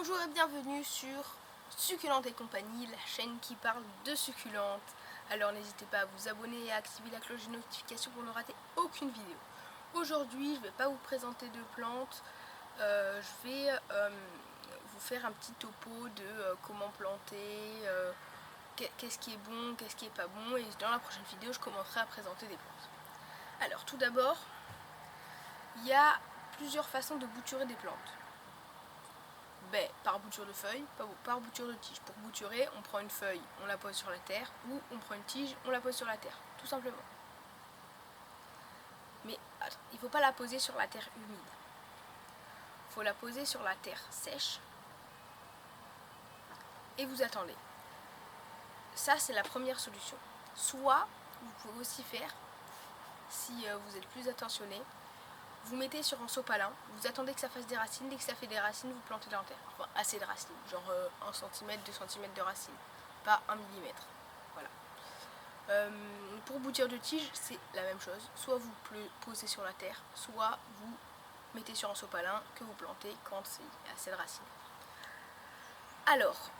Bonjour et bienvenue sur Succulentes et compagnie, la chaîne qui parle de succulentes. Alors n'hésitez pas à vous abonner et à activer la cloche de notification pour ne rater aucune vidéo. Aujourd'hui, je ne vais pas vous présenter de plantes, je vais vous faire un petit topo de comment planter, qu'est-ce qui est bon, qu'est-ce qui est pas bon, et dans la prochaine vidéo, je commencerai à présenter des plantes. Alors tout d'abord, il y a plusieurs façons de bouturer des plantes. Par bouture de feuilles, par bouture de tige. Pour bouturer, on prend une feuille, on la pose sur la terre, ou on prend une tige, on la pose sur la terre, tout simplement. Mais il ne faut pas la poser sur la terre humide. Il faut la poser sur la terre sèche. Et vous attendez. Ça, c'est la première solution. Soit, vous pouvez aussi faire, si vous êtes plus attentionné, vous mettez sur un sopalin, vous attendez que ça fasse des racines, dès que ça fait des racines, vous plantez dans la terre. Enfin, assez de racines, genre 1 cm, 2 cm de racines, pas 1 mm. Voilà. Pour bouture de tige, c'est la même chose. Soit vous posez sur la terre, soit vous mettez sur un sopalin que vous plantez quand c'est assez de racines. Alors,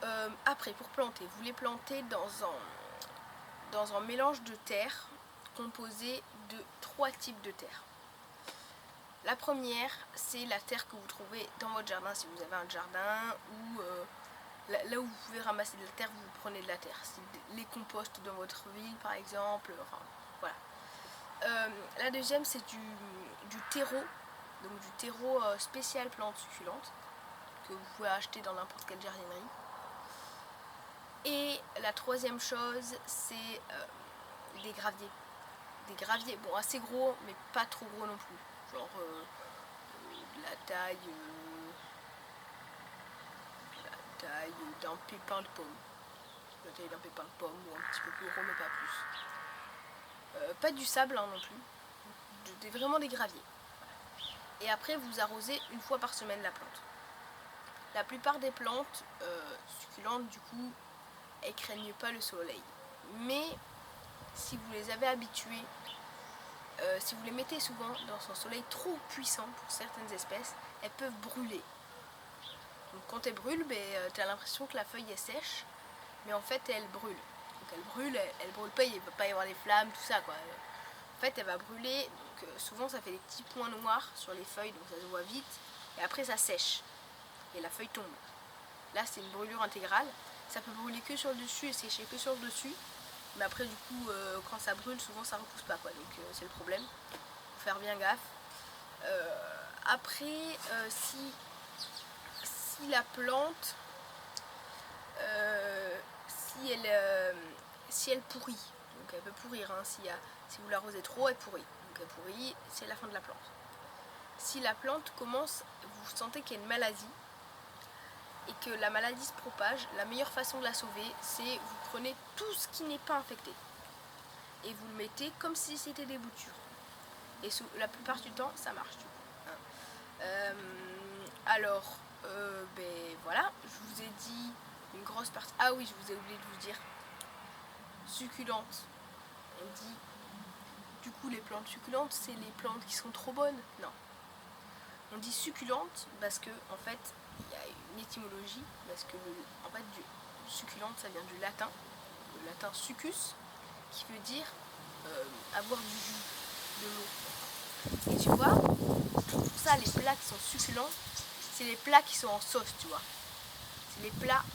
après, pour planter, vous les plantez dans un mélange de terre composé de 3 types de terre. La première, c'est la terre que vous trouvez dans votre jardin, si vous avez un jardin, ou là où vous pouvez ramasser de la terre, vous prenez de la terre. Les composts dans votre ville, par exemple, enfin, voilà. La deuxième, c'est du terreau, donc du terreau spécial plantes succulentes, que vous pouvez acheter dans n'importe quelle jardinerie. Et la troisième chose, c'est des graviers. Des graviers, bon, assez gros, mais pas trop gros non plus. Genre la taille d'un pépin de pomme. La taille d'un pépin de pomme ou un petit peu plus gros mais pas plus. Pas du sable hein, non plus. Vraiment des graviers. Et après vous arrosez une fois par semaine la plante. La plupart des plantes succulentes du coup elles craignent pas le soleil. Mais si vous les avez habituées, si vous les mettez souvent dans un soleil trop puissant pour certaines espèces, elles peuvent brûler. Donc quand elles brûlent, tu as l'impression que la feuille est sèche, mais en fait elle brûle. Donc elle brûle pas, il ne va pas y avoir des flammes, tout ça quoi. En fait elle va brûler, donc souvent ça fait des petits points noirs sur les feuilles, donc ça se voit vite, et après ça sèche, et la feuille tombe. Là c'est une brûlure intégrale, ça peut brûler que sur le dessus et sécher que sur le dessus. Mais après du coup quand ça brûle souvent ça repousse pas quoi, donc c'est le problème, faut faire bien gaffe. Après si la plante si elle pourrit, donc elle peut pourrir hein, si vous l'arrosez trop elle pourrit, donc elle pourrit, c'est la fin de la plante. Si la plante commence, vous sentez qu'il y a une maladie et que la maladie se propage, la meilleure façon de la sauver, c'est vous prenez tout ce qui n'est pas infecté et vous le mettez comme si c'était des boutures. Et la plupart du temps, ça marche. Alors, voilà, je vous ai dit une grosse partie. Ah oui, je vous ai oublié de vous dire. Succulentes. On dit, du coup, les plantes succulentes, c'est les plantes qui sont trop bonnes. Non. On dit succulente parce que, en fait, il y a une étymologie, parce que en fait, succulente ça vient du latin succus, qui veut dire avoir du jus, de l'eau. Et tu vois, tout ça, les plats qui sont succulents, c'est les plats qui sont en sauce, tu vois. C'est les plats